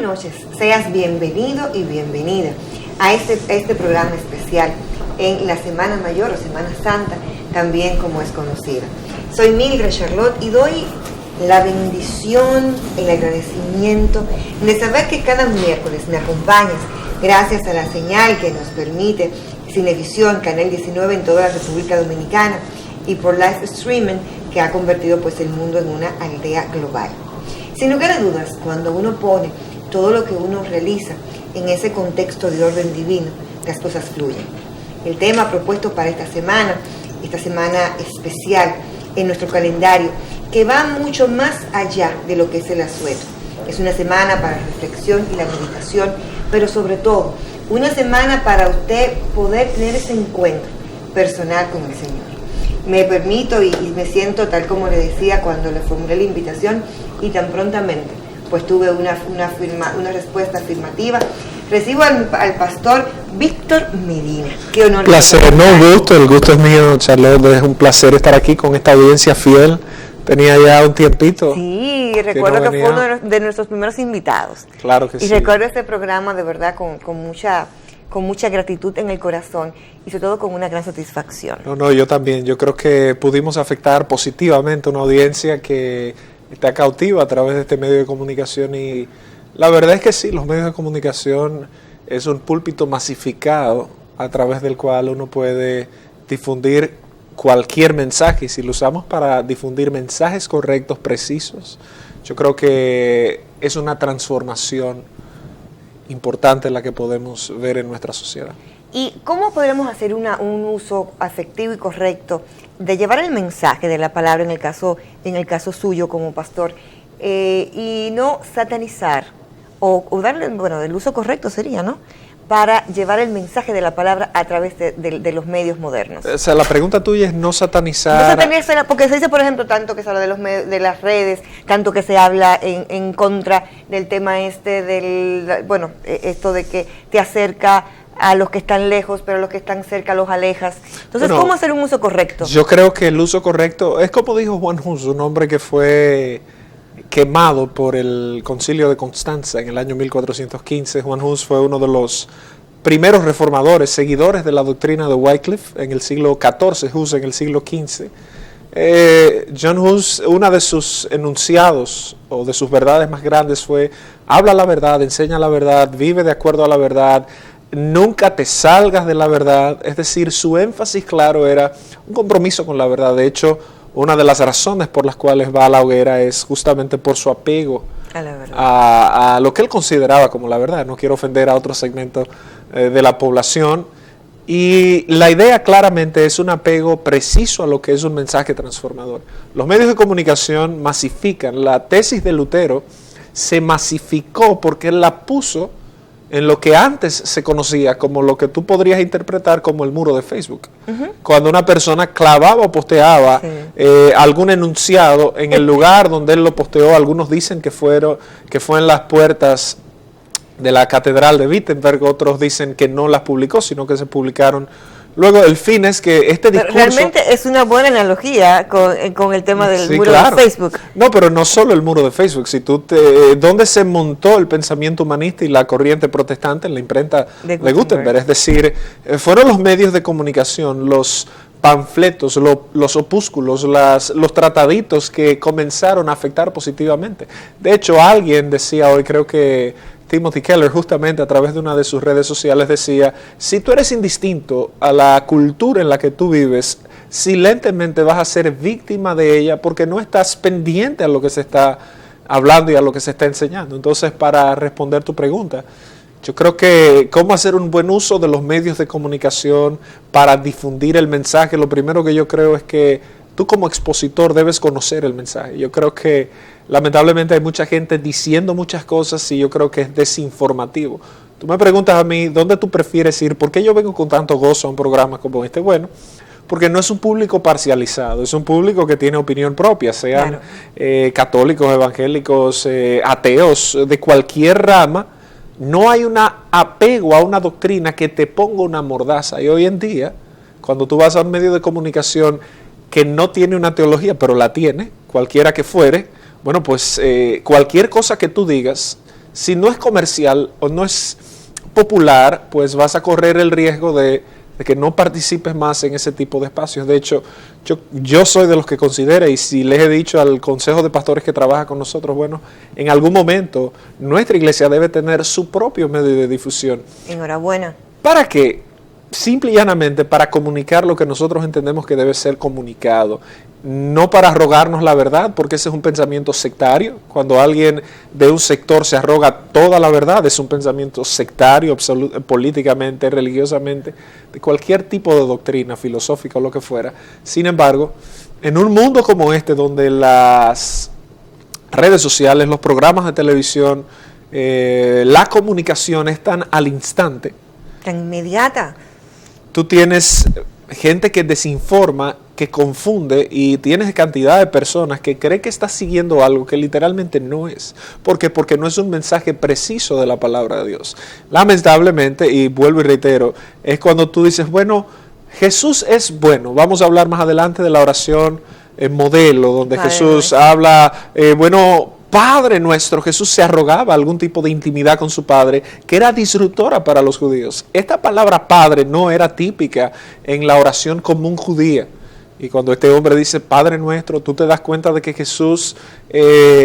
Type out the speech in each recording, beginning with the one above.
buenas noches, seas bienvenido y bienvenida a este programa especial en la Semana Mayor o Semana Santa, también como es conocida. Soy Mildred Charlotte y doy la bendición, el agradecimiento de saber que cada miércoles me acompañas gracias a la señal que nos permite Cinevisión, Canal 19 en toda la República Dominicana y por live streaming que ha convertido pues el mundo en una aldea global. Sin lugar a dudas, cuando uno pone todo lo que uno realiza en ese contexto de orden divino, las cosas fluyen. El tema propuesto para esta semana especial en nuestro calendario, que va mucho más allá de lo que es el asueto. Es una semana para la reflexión y la meditación, pero sobre todo, una semana para usted poder tener ese encuentro personal con el Señor. Me permito y me siento tal como le decía cuando le formulé la invitación y tan prontamente pues tuve una respuesta afirmativa. Recibo al pastor Víctor Medina. Qué honor. Placer, no, un gusto, el gusto es mío, Charlotte, es un placer estar aquí con esta audiencia fiel. Tenía ya un tiempito. Sí, recuerdo que fue uno de nuestros primeros invitados. Claro que sí. Y recuerdo este programa de verdad con mucha gratitud en el corazón y sobre todo con una gran satisfacción. No, yo también. Yo creo que pudimos afectar positivamente a una audiencia que está cautiva a través de este medio de comunicación y la verdad es que sí, los medios de comunicación es un púlpito masificado a través del cual uno puede difundir cualquier mensaje y si lo usamos para difundir mensajes correctos, precisos, yo creo que es una transformación importante la que podemos ver en nuestra sociedad. ¿Y cómo podremos hacer un uso afectivo y correcto de llevar el mensaje de la palabra en el caso suyo como pastor y no satanizar o darle, el uso correcto sería, ¿no? Para llevar el mensaje de la palabra a través de los medios modernos. O sea, la pregunta tuya es no satanizar. No satanizar, porque se dice, por ejemplo, tanto que se habla de los medios, de las redes, tanto que se habla en contra del tema esto de que te acerca a los que están lejos, pero a los que están cerca los alejas. Entonces, ¿cómo hacer un uso correcto? Yo creo que el uso correcto es como dijo Juan Hus, un hombre que fue quemado por el Concilio de Constanza en el año 1415. Juan Hus fue uno de los primeros reformadores, seguidores de la doctrina de Wycliffe en el siglo XIV, Hus en el siglo XV. John Hus, una de sus enunciados o de sus verdades más grandes fue: habla la verdad, enseña la verdad, vive de acuerdo a la verdad, nunca te salgas de la verdad. Es decir, su énfasis claro era un compromiso con la verdad. De hecho, una de las razones por las cuales va a la hoguera es justamente por su apego a lo que él consideraba como la verdad. No quiero ofender a otro segmento de la población. Y la idea claramente es un apego preciso a lo que es un mensaje transformador. Los medios de comunicación masifican. La tesis de Lutero se masificó porque él la puso en lo que antes se conocía como lo que tú podrías interpretar como el muro de Facebook. Cuando una persona clavaba o posteaba algún enunciado en el lugar donde él lo posteó, algunos dicen que fue en las puertas de la Catedral de Wittenberg, otros dicen que no las publicó, sino que se publicaron. Luego, el fin es que este discurso... Pero realmente es una buena analogía con el tema del muro de Facebook. No, pero no solo el muro de Facebook. Si ¿dónde se montó el pensamiento humanista y la corriente protestante? En la imprenta de Gutenberg. Es decir, fueron los medios de comunicación, los panfletos, los opúsculos, los trataditos que comenzaron a afectar positivamente. De hecho, alguien decía hoy, creo que Timothy Keller, justamente a través de una de sus redes sociales, decía: si tú eres indistinto a la cultura en la que tú vives, silentemente vas a ser víctima de ella porque no estás pendiente a lo que se está hablando y a lo que se está enseñando. Entonces, para responder tu pregunta, yo creo que cómo hacer un buen uso de los medios de comunicación para difundir el mensaje, lo primero que yo creo es que tú como expositor debes conocer el mensaje. Yo creo que lamentablemente hay mucha gente diciendo muchas cosas y yo creo que es desinformativo. Tú me preguntas a mí, ¿dónde tú prefieres ir? ¿Por qué yo vengo con tanto gozo a un programa como este? Bueno, porque no es un público parcializado, es un público que tiene opinión propia, sean católicos, evangélicos, ateos, de cualquier rama. No hay un apego a una doctrina que te ponga una mordaza. Y hoy en día, cuando tú vas a un medio de comunicación que no tiene una teología, pero la tiene, cualquiera que fuere, bueno, pues cualquier cosa que tú digas si no es comercial o no es popular, pues vas a correr el riesgo de que no participes más en ese tipo de espacios. De hecho, yo soy de los que considera, y si les he dicho al Consejo de Pastores que trabaja con nosotros, bueno, en algún momento nuestra iglesia debe tener su propio medio de difusión. Enhorabuena. ¿Para qué? Simple y llanamente para comunicar lo que nosotros entendemos que debe ser comunicado. No para arrogarnos la verdad, porque ese es un pensamiento sectario. Cuando alguien de un sector se arroga toda la verdad, es un pensamiento sectario, políticamente, religiosamente, de cualquier tipo de doctrina filosófica o lo que fuera. Sin embargo, en un mundo como este, donde las redes sociales, los programas de televisión, la comunicación están al instante, Tan inmediata. tú tienes gente que desinforma, que confunde, y tienes cantidad de personas que cree que está siguiendo algo que literalmente no es. ¿Por qué? Porque no es un mensaje preciso de la palabra de Dios. Lamentablemente, y vuelvo y reitero, es cuando tú dices, bueno, Jesús es bueno. Vamos a hablar más adelante de la oración modelo, donde Jesús habla, Padre nuestro. Jesús se arrogaba algún tipo de intimidad con su Padre que era disruptora para los judíos. Esta palabra Padre no era típica en la oración común judía. Y cuando este hombre dice Padre nuestro, tú te das cuenta de que Jesús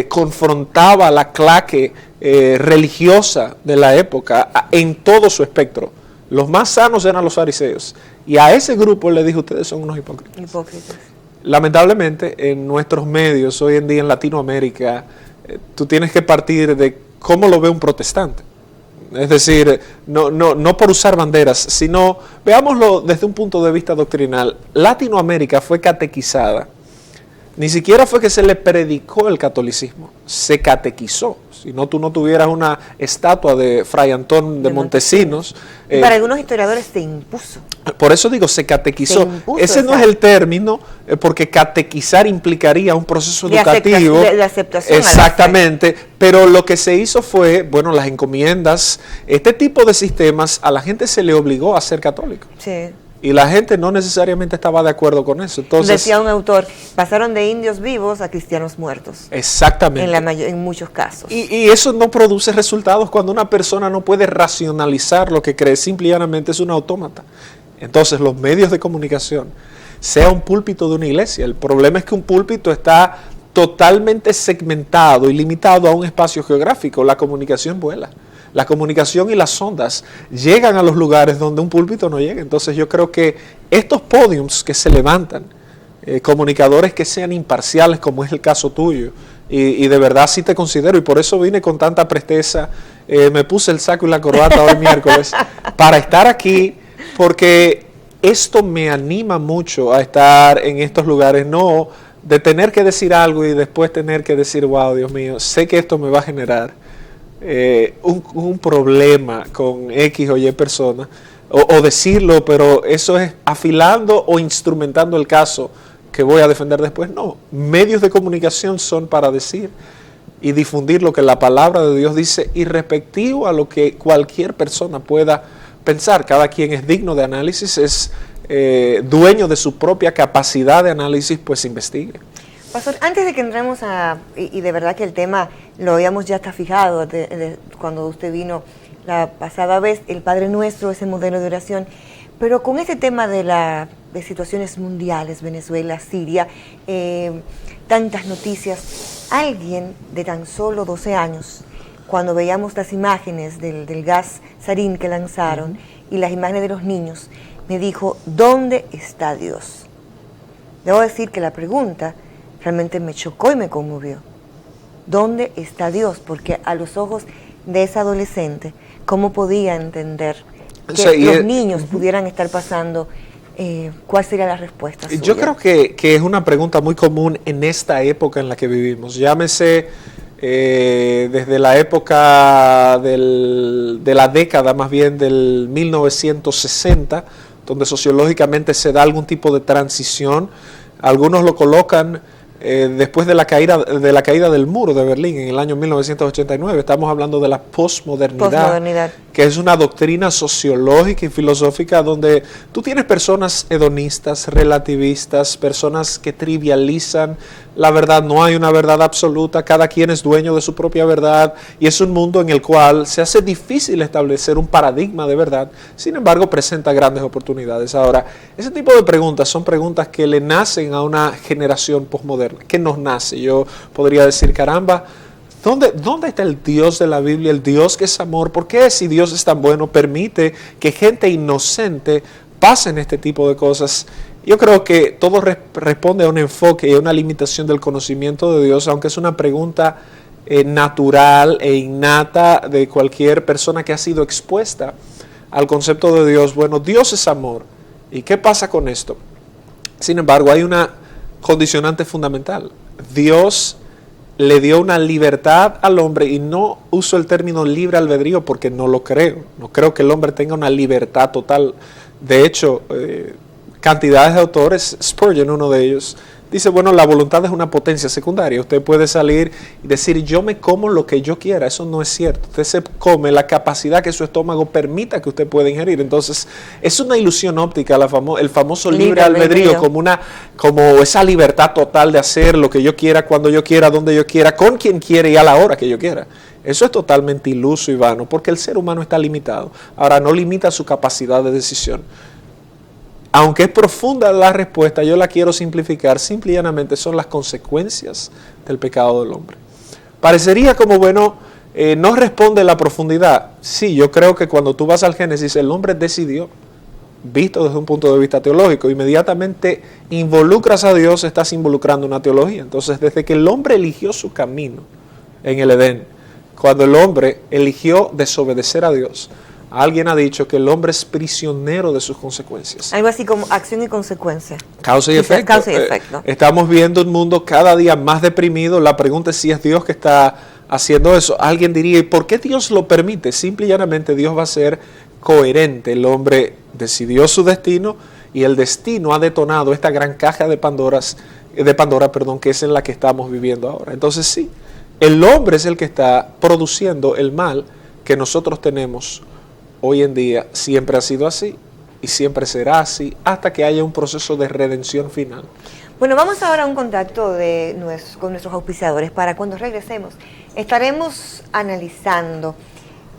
confrontaba la claque religiosa de la época en todo su espectro. Los más sanos eran los fariseos. Y a ese grupo le dijo, ustedes son unos hipócritas. Lamentablemente, en nuestros medios, hoy en día en Latinoamérica, tú tienes que partir de cómo lo ve un protestante. Es decir, no por usar banderas, sino veámoslo desde un punto de vista doctrinal. Latinoamérica fue catequizada. Ni siquiera fue que se le predicó el catolicismo, se catequizó. Si no, tú no tuvieras una estatua de Fray Antón de Montesinos. Para algunos historiadores se impuso. Por eso digo, se catequizó. Ese no es el término, porque catequizar implicaría un proceso educativo. De aceptación. Exactamente. Pero lo que se hizo fue, bueno, las encomiendas, este tipo de sistemas, a la gente se le obligó a ser católico. Sí. Y la gente no necesariamente estaba de acuerdo con eso. Entonces, decía un autor, pasaron de indios vivos a cristianos muertos. Exactamente. En muchos casos. Y eso no produce resultados cuando una persona no puede racionalizar lo que cree, simple y llanamente es un autómata. Entonces, los medios de comunicación, sea un púlpito de una iglesia, el problema es que un púlpito está totalmente segmentado y limitado a un espacio geográfico. La comunicación vuela. La comunicación y las ondas llegan a los lugares donde un púlpito no llega. Entonces yo creo que estos podiums que se levantan, comunicadores que sean imparciales, como es el caso tuyo, y de verdad sí te considero, y por eso vine con tanta presteza, me puse el saco y la corbata hoy miércoles, para estar aquí, porque esto me anima mucho a estar en estos lugares, no de tener que decir algo y después tener que decir, wow, Dios mío, sé que esto me va a generar un problema con X o Y persona, o decirlo, pero eso es afilando o instrumentando el caso que voy a defender después. No, medios de comunicación son para decir y difundir lo que la palabra de Dios dice, irrespectivo a lo que cualquier persona pueda pensar. Cada quien es digno de análisis, es dueño de su propia capacidad de análisis, pues investigue. Pastor, antes de que entremos y de verdad que el tema lo habíamos ya hasta fijado cuando usted vino la pasada vez, el Padre Nuestro, ese modelo de oración, pero con este tema de situaciones mundiales, Venezuela, Siria, tantas noticias, alguien de tan solo 12 años, cuando veíamos las imágenes del gas sarín que lanzaron y las imágenes de los niños, me dijo, ¿dónde está Dios? Debo decir que la pregunta realmente me chocó y me conmovió. ¿Dónde está Dios? Porque a los ojos de esa adolescente, ¿cómo podía entender que los niños pudieran estar pasando? ¿Cuál sería la respuesta suya? Yo creo que es una pregunta muy común en esta época en la que vivimos. Llámese desde la época de la década más bien del 1960, donde sociológicamente se da algún tipo de transición. Algunos lo colocan después de la caída del muro de Berlín en el año 1989. Estamos hablando de la posmodernidad, que es una doctrina sociológica y filosófica donde tú tienes personas hedonistas, relativistas, personas que trivializan la verdad. No hay una verdad absoluta, cada quien es dueño de su propia verdad, y es un mundo en el cual se hace difícil establecer un paradigma de verdad. Sin embargo, presenta grandes oportunidades. Ahora, ese tipo de preguntas son preguntas que le nacen a una generación posmoderna, que nos nace. Yo podría decir, caramba, ¿dónde está el Dios de la Biblia, el Dios que es amor? ¿Por qué, si Dios es tan bueno, permite que gente inocente pasen este tipo de cosas? Yo creo que todo responde a un enfoque y a una limitación del conocimiento de Dios, aunque es una pregunta natural e innata de cualquier persona que ha sido expuesta al concepto de Dios. Bueno, Dios es amor. ¿Y qué pasa con esto? Sin embargo, hay una condicionante fundamental. Dios le dio una libertad al hombre, y no uso el término libre albedrío porque no lo creo. No creo que el hombre tenga una libertad total. De hecho, cantidades de autores, Spurgeon, uno de ellos, dice, bueno, la voluntad es una potencia secundaria. Usted puede salir y decir, yo me como lo que yo quiera. Eso no es cierto. Usted se come la capacidad que su estómago permita que usted pueda ingerir. Entonces, es una ilusión óptica el famoso libre albedrío, como esa libertad total de hacer lo que yo quiera, cuando yo quiera, donde yo quiera, con quien quiera y a la hora que yo quiera. Eso es totalmente iluso y vano, porque el ser humano está limitado. Ahora, no limita su capacidad de decisión. Aunque es profunda la respuesta, yo la quiero simplificar. Simple y llanamente son las consecuencias del pecado del hombre. Parecería como, bueno, no responde la profundidad. Sí, yo creo que cuando tú vas al Génesis, el hombre decidió, visto desde un punto de vista teológico, inmediatamente involucras a Dios, estás involucrando una teología. Entonces, desde que el hombre eligió su camino en el Edén, cuando el hombre eligió desobedecer a Dios, alguien ha dicho que el hombre es prisionero de sus consecuencias. Algo así como acción y consecuencia. Causa y efecto. Causa y efecto. Estamos viendo un mundo cada día más deprimido. La pregunta es si es Dios que está haciendo eso. Alguien diría, ¿y por qué Dios lo permite? Simple y llanamente Dios va a ser coherente. El hombre decidió su destino, y el destino ha detonado esta gran caja de Pandora, que es en la que estamos viviendo ahora. Entonces sí, el hombre es el que está produciendo el mal que nosotros tenemos hoy en día. Siempre ha sido así y siempre será así hasta que haya un proceso de redención final. Bueno, vamos ahora a un contacto con nuestros auspiciadores. Para cuando regresemos, estaremos analizando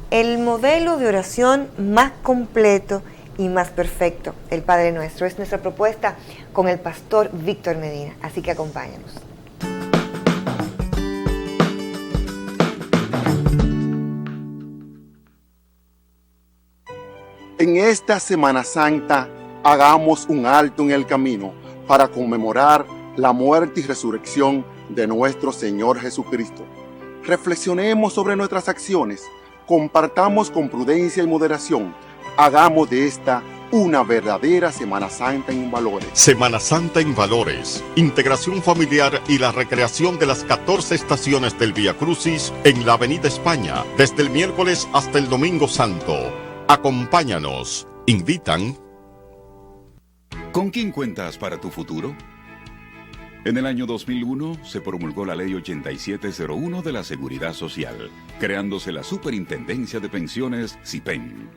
el modelo de oración más completo y más perfecto, el Padre Nuestro. Es nuestra propuesta con el pastor Víctor Medina, así que acompáñanos. En esta Semana Santa, hagamos un alto en el camino para conmemorar la muerte y resurrección de nuestro Señor Jesucristo. Reflexionemos sobre nuestras acciones, compartamos con prudencia y moderación, hagamos de esta una verdadera Semana Santa en valores. Semana Santa en valores, integración familiar y la recreación de las 14 estaciones del Vía Crucis en la Avenida España, desde el miércoles hasta el Domingo Santo. Acompáñanos. Invitan. ¿Con quién cuentas para tu futuro? En el año 2001 se promulgó la Ley 8701 de la Seguridad Social, creándose la Superintendencia de Pensiones SIPEN,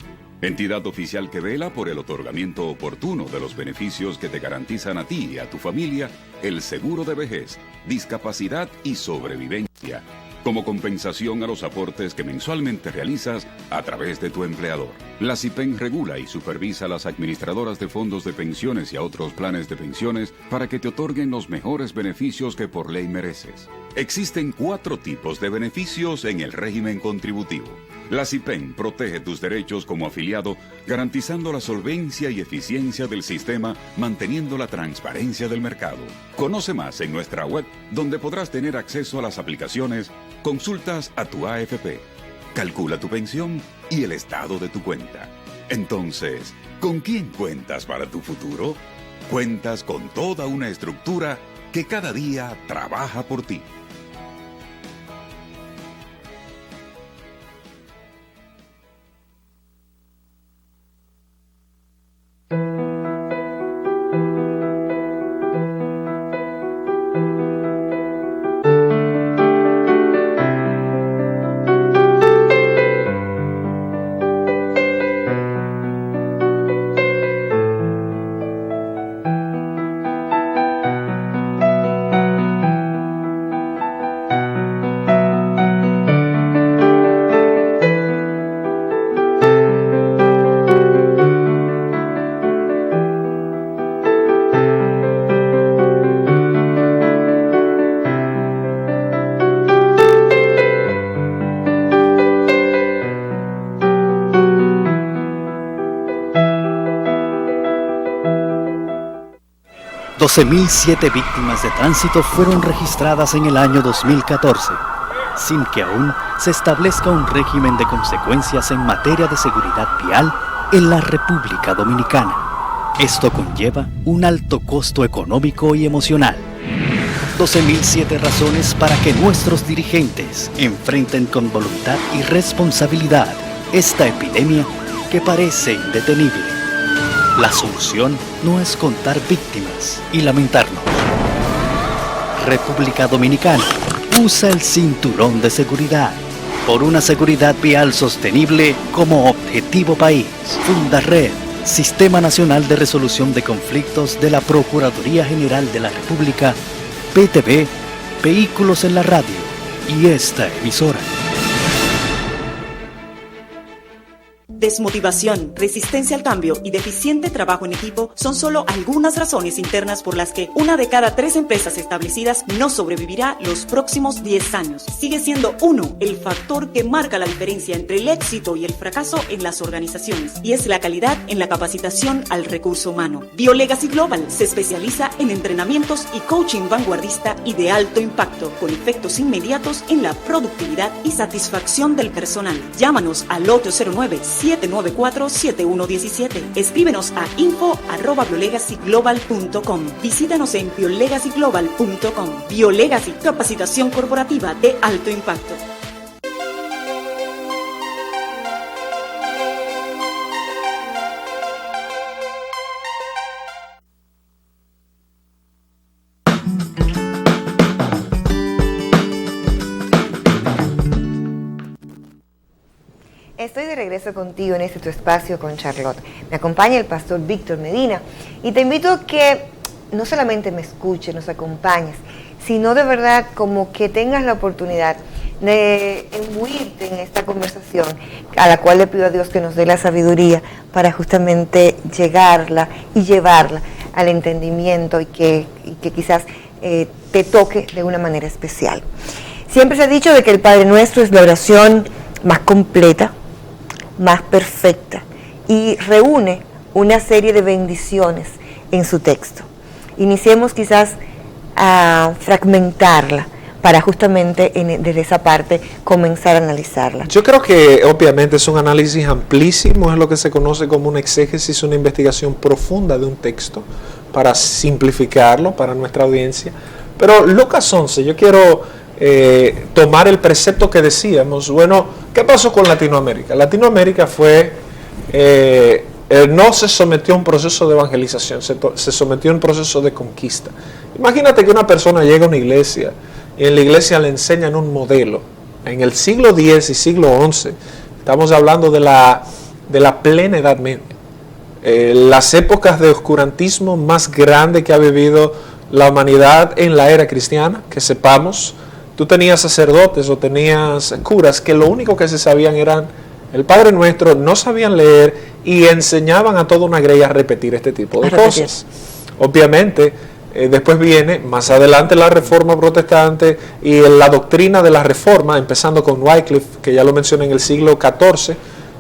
entidad oficial que vela por el otorgamiento oportuno de los beneficios que te garantizan a ti y a tu familia el seguro de vejez, discapacidad y sobrevivencia, como compensación a los aportes que mensualmente realizas a través de tu empleador. La SIPEN regula y supervisa a las administradoras de fondos de pensiones y a otros planes de pensiones para que te otorguen los mejores beneficios que por ley mereces. Existen 4 tipos de beneficios en el régimen contributivo. La SIPEN protege tus derechos como afiliado, garantizando la solvencia y eficiencia del sistema, manteniendo la transparencia del mercado. Conoce más en nuestra web, donde podrás tener acceso a las aplicaciones, consultas a tu AFP, calcula tu pensión y el estado de tu cuenta. Entonces, ¿con quién cuentas para tu futuro? Cuentas con toda una estructura que cada día trabaja por ti. 12.007 víctimas de tránsito fueron registradas en el año 2014, sin que aún se establezca un régimen de consecuencias en materia de seguridad vial en la República Dominicana. Esto conlleva un alto costo económico y emocional. 12.007 razones para que nuestros dirigentes enfrenten con voluntad y responsabilidad esta epidemia que parece indetenible. La solución no es contar víctimas y lamentarnos. República Dominicana, usa el cinturón de seguridad por una seguridad vial sostenible como objetivo país. Fundarred, Sistema Nacional de Resolución de Conflictos de la Procuraduría General de la República, PTV, Vehículos en la Radio y esta emisora. Desmotivación, resistencia al cambio y deficiente trabajo en equipo son solo algunas razones internas por las que 1 de cada 3 empresas establecidas no sobrevivirá los próximos 10 años. Sigue siendo 1 el factor que marca la diferencia entre el éxito y el fracaso en las organizaciones, y es la calidad en la capacitación al recurso humano. BioLegacy Global se especializa en entrenamientos y coaching vanguardista y de alto impacto, con efectos inmediatos en la productividad y satisfacción del personal. Llámanos al 809-794-7117. Escríbenos a info@biolegacyglobal.com. Visítanos en biolegacyglobal.com. BioLegacy, capacitación corporativa de alto impacto. Estoy de regreso contigo en este tu espacio con Charlotte. Me acompaña el pastor Víctor Medina y te invito a que no solamente me escuches, nos acompañes, sino de verdad como que tengas la oportunidad de imbuirte en esta conversación, a la cual le pido a Dios que nos dé la sabiduría para justamente llegarla y llevarla al entendimiento y que quizás te toque de una manera especial. Siempre se ha dicho de que el Padre Nuestro es la oración más completa, más perfecta, y reúne una serie de bendiciones en su texto. Iniciemos quizás a fragmentarla para justamente desde esa parte comenzar a analizarla. Yo creo que obviamente es un análisis amplísimo, es lo que se conoce como una exégesis, una investigación profunda de un texto para simplificarlo para nuestra audiencia. Pero Lucas 11, yo quiero tomar el precepto que decíamos. Bueno, ¿qué pasó con Latinoamérica? Latinoamérica no se sometió a un proceso de evangelización, se sometió a un proceso de conquista. Imagínate que una persona llega a una iglesia y en la iglesia le enseñan un modelo. En el siglo X y siglo XI, estamos hablando de la plena Edad Media, las épocas de oscurantismo más grande que ha vivido la humanidad en la era cristiana, que sepamos. Tú tenías sacerdotes o tenías curas que lo único que se sabían eran el Padre Nuestro, no sabían leer y enseñaban a toda una grey a repetir este tipo de cosas. Obviamente, después viene más adelante la Reforma Protestante y la doctrina de la Reforma, empezando con Wycliffe, que ya lo mencioné en el siglo XIV,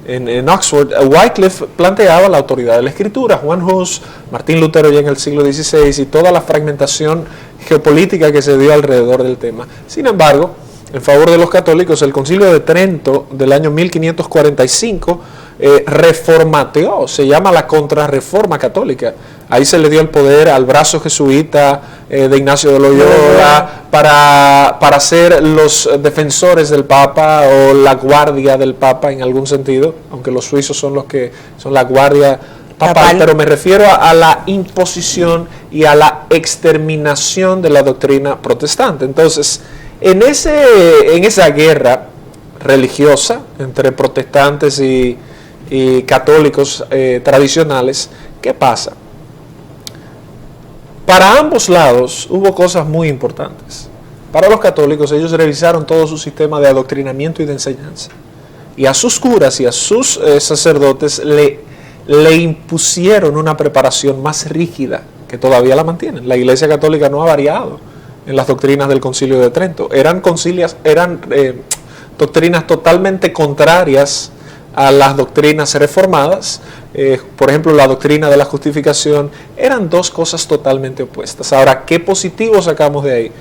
en Oxford. Wycliffe planteaba la autoridad de la Escritura, Juan Hus, Martín Lutero ya en el siglo XVI y toda la fragmentación geopolítica que se dio alrededor del tema. Sin embargo, en favor de los católicos, el Concilio de Trento del año 1545 reformateó, se llama la Contrarreforma Católica. Ahí se le dio el poder al brazo jesuita de Ignacio de Loyola para ser los defensores del Papa o la guardia del Papa en algún sentido, aunque los suizos son los que son la guardia papal, pero me refiero a la imposición y a la exterminación de la doctrina protestante. Entonces, en esa guerra religiosa entre protestantes y católicos tradicionales, ¿qué pasa? Para ambos lados hubo cosas muy importantes. Para los católicos, ellos revisaron todo su sistema de adoctrinamiento y de enseñanza. Y a sus curas y a sus sacerdotes le impusieron una preparación más rígida, que todavía la mantienen. La Iglesia Católica no ha variado en las doctrinas del Concilio de Trento. Eran doctrinas totalmente contrarias a las doctrinas reformadas, por ejemplo la doctrina de la justificación, eran dos cosas totalmente opuestas. Ahora, ¿qué positivo sacamos de ahí?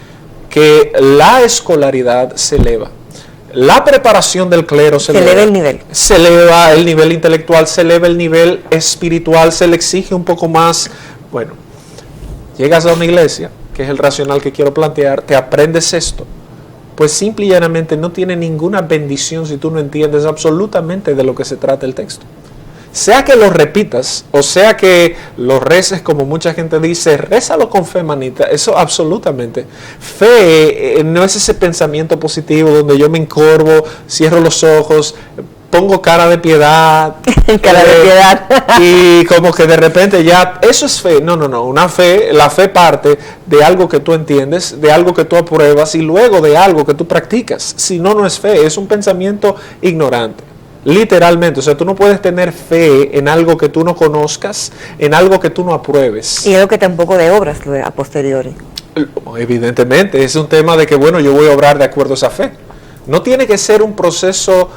Que la escolaridad se eleva. La preparación del clero se eleva el nivel. Se eleva el nivel intelectual, se eleva el nivel espiritual, se le exige un poco más. Bueno, llegas a una iglesia, que es el racional que quiero plantear, te aprendes esto, pues simple y llanamente no tiene ninguna bendición si tú no entiendes absolutamente de lo que se trata el texto. Sea que lo repitas, o sea que lo reces como mucha gente dice, rézalo con fe, manita, eso absolutamente. Fe no es ese pensamiento positivo donde yo me encorvo, cierro los ojos, pongo cara de piedad, y como que de repente ya, eso es fe. No, una fe, la fe parte de algo que tú entiendes, de algo que tú apruebas y luego de algo que tú practicas. Si no, no es fe, es un pensamiento ignorante. Literalmente, o sea, tú no puedes tener fe en algo que tú no conozcas, en algo que tú no apruebes. Y algo que tampoco de obras a posteriori. Evidentemente, es un tema de que, bueno, yo voy a obrar de acuerdo a esa fe. No tiene que ser un proceso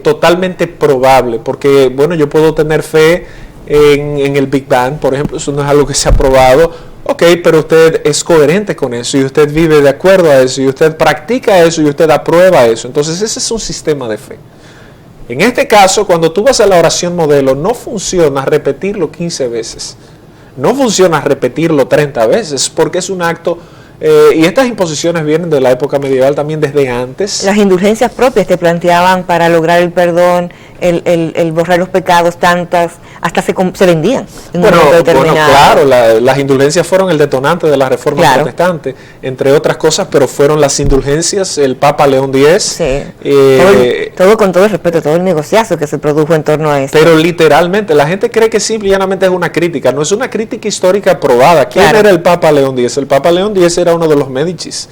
totalmente probable, porque, bueno, yo puedo tener fe en el Big Bang, por ejemplo, eso no es algo que se ha probado. Ok, pero usted es coherente con eso y usted vive de acuerdo a eso y usted practica eso y usted aprueba eso. Entonces, ese es un sistema de fe. En este caso, cuando tú vas a la oración modelo, no funciona repetirlo 15 veces. No funciona repetirlo 30 veces, porque es un acto, y estas imposiciones vienen de la época medieval también desde antes. Las indulgencias propias te planteaban para lograr el perdón, el borrar los pecados, tantas, hasta se vendían en un momento determinado. Claro, las indulgencias fueron el detonante de la reforma protestante, entre otras cosas, pero fueron las indulgencias, el Papa León X. Sí. Todo con todo el respeto, todo el negociazo que se produjo en torno a eso. Pero literalmente, la gente cree que simple y llanamente es una crítica, no es una crítica histórica probada. ¿Quién era el Papa León X? El Papa León X era uno de los Médicis.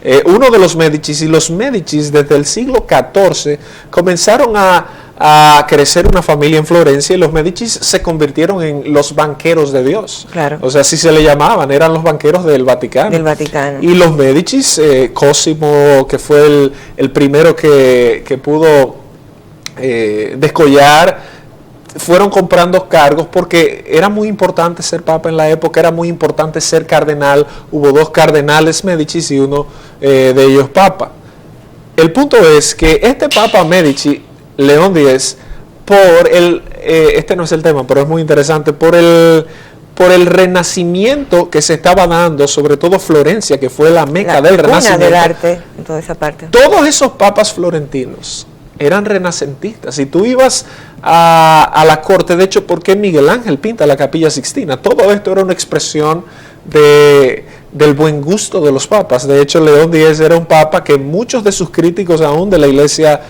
Y los Médicis desde el siglo XIV comenzaron a crecer una familia en Florencia y los Médicis se convirtieron en los banqueros de Dios. Claro. O sea, así se le llamaban, eran los banqueros del Vaticano. Y los Médicis, Cosimo, que fue el primero que pudo descollar, fueron comprando cargos porque era muy importante ser papa en la época, era muy importante ser cardenal. Hubo 2 cardenales Médicis y uno de ellos papa. El punto es que este Papa Médici, León X, este no es el tema, pero es muy interesante, por el renacimiento que se estaba dando, sobre todo Florencia, que fue la meca del renacimiento. Del arte, en toda esa parte. Todos esos papas florentinos eran renacentistas. Si tú ibas a la corte, de hecho, ¿por qué Miguel Ángel pinta la Capilla Sixtina? Todo esto era una expresión del buen gusto de los papas. De hecho, León X era un papa que muchos de sus críticos aún de la iglesia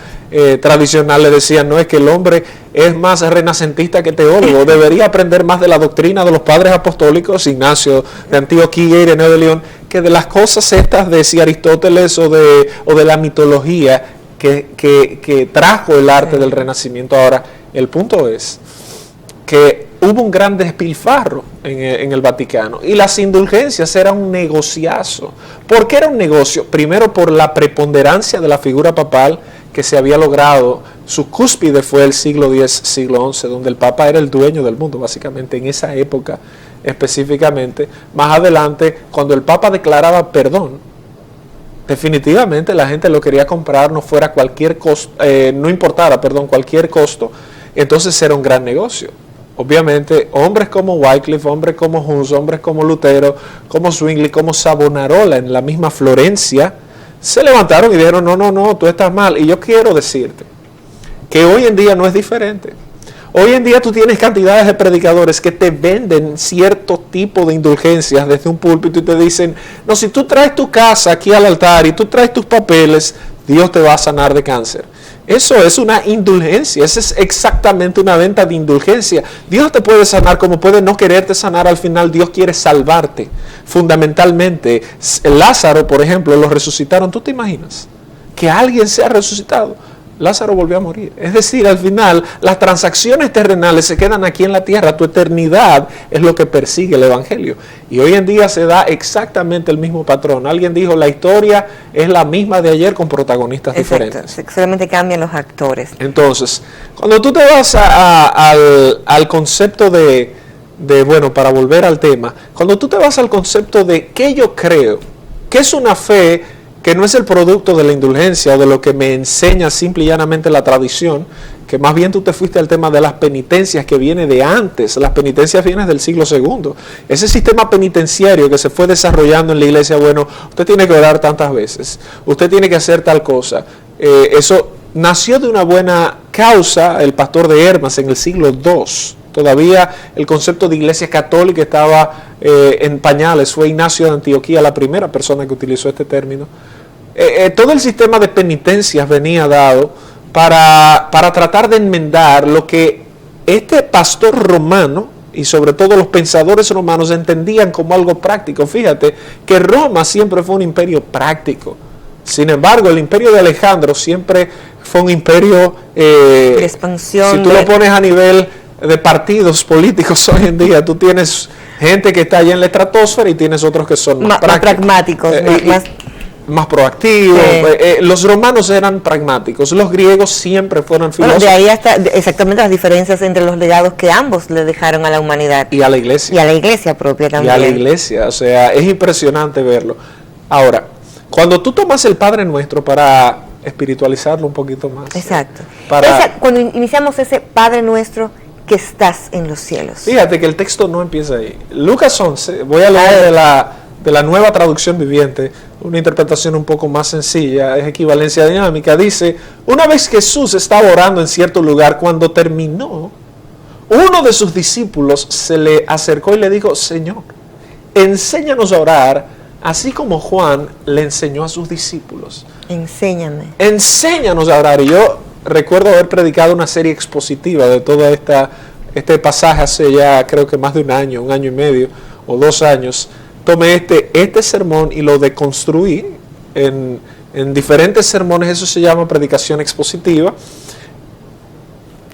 tradicional le decían, no, es que el hombre es más renacentista que teólogo, debería aprender más de la doctrina de los padres apostólicos, Ignacio de Antioquía, Ireneo de León, que de las cosas estas de si Aristóteles o de la mitología que trajo el arte del Renacimiento. Ahora, el punto es que hubo un gran despilfarro en el Vaticano y las indulgencias eran un negociazo. ¿Por qué era un negocio? Primero, por la preponderancia de la figura papal que se había logrado. Su cúspide fue el siglo X, siglo XI, donde el Papa era el dueño del mundo, básicamente, en esa época específicamente. Más adelante, cuando el Papa declaraba perdón, definitivamente la gente lo quería comprar, no fuera cualquier costo, no importara, cualquier costo. Entonces era un gran negocio. Obviamente, hombres como Wycliffe, hombres como Huss, hombres como Lutero, como Zwingli, como Savonarola en la misma Florencia, se levantaron y dijeron, no, tú estás mal. Y yo quiero decirte que hoy en día no es diferente. Hoy en día tú tienes cantidades de predicadores que te venden cierto tipo de indulgencias desde un púlpito y te dicen, no, si tú traes tu casa aquí al altar y tú traes tus papeles, Dios te va a sanar de cáncer. Eso es una indulgencia, eso es exactamente una venta de indulgencia. Dios te puede sanar como puede no quererte sanar, al final Dios quiere salvarte. Fundamentalmente, Lázaro, por ejemplo, lo resucitaron. ¿Tú te imaginas que alguien sea resucitado? Lázaro volvió a morir. Es decir, al final, las transacciones terrenales se quedan aquí en la tierra. Tu eternidad es lo que persigue el Evangelio. Y hoy en día se da exactamente el mismo patrón. Alguien dijo, la historia es la misma de ayer con protagonistas diferentes. Solamente cambian los actores. Entonces, cuando tú te vas al concepto de, bueno, para volver al tema, cuando tú te vas al concepto de qué yo creo, qué es una fe que no es el producto de la indulgencia o de lo que me enseña simple y llanamente la tradición, que más bien tú te fuiste al tema de las penitencias que viene de antes. Las penitencias vienen del siglo II. Ese sistema penitenciario que se fue desarrollando en la iglesia, bueno, usted tiene que orar tantas veces, usted tiene que hacer tal cosa. Eso nació de una buena causa, el pastor de Hermas en el siglo II. Todavía el concepto de iglesia católica estaba en pañales. Fue Ignacio de Antioquía la primera persona que utilizó este término. Todo el sistema de penitencias venía dado para tratar de enmendar lo que este pastor romano y sobre todo los pensadores romanos entendían como algo práctico. Fíjate que Roma siempre fue un imperio práctico. Sin embargo, el imperio de Alejandro siempre fue un imperio de expansión. Si tú lo pones a nivel de partidos políticos hoy en día, tú tienes gente que está allá en la estratosfera y tienes otros que son más pragmáticos, más proactivos. Los romanos eran pragmáticos, los griegos siempre fueron filósofos. De ahí hasta exactamente las diferencias entre los legados que ambos le dejaron a la humanidad. Y a la iglesia. Y a la iglesia propia también. Y a la iglesia, o sea, es impresionante verlo. Ahora, cuando tú tomas el Padre Nuestro para espiritualizarlo un poquito más. Exacto. Cuando iniciamos ese Padre Nuestro que estás en los cielos. Fíjate que el texto no empieza ahí. Lucas 11, voy a leer de la Nueva Traducción Viviente, una interpretación un poco más sencilla, es equivalencia dinámica. Dice, una vez Jesús estaba orando en cierto lugar, cuando terminó, uno de sus discípulos se le acercó y le dijo, Señor, enséñanos a orar, así como Juan le enseñó a sus discípulos. Enséñanos a orar. Y yo recuerdo haber predicado una serie expositiva de todo este pasaje hace ya creo que más de un año y medio o 2 años. Tomé este sermón y lo deconstruí en diferentes sermones. Eso se llama predicación expositiva.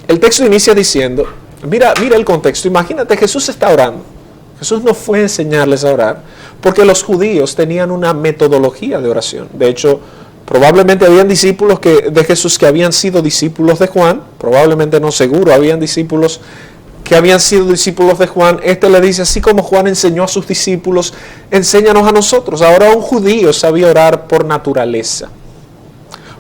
El texto inicia diciendo, mira el contexto, imagínate, Jesús está orando. Jesús no fue a enseñarles a orar, porque los judíos tenían una metodología de oración. De hecho, probablemente habían discípulos de Jesús que habían sido discípulos de Juan, probablemente no, seguro, habían discípulos que habían sido discípulos de Juan. Este le dice, así como Juan enseñó a sus discípulos, enséñanos a nosotros. Ahora un judío sabía orar por naturaleza,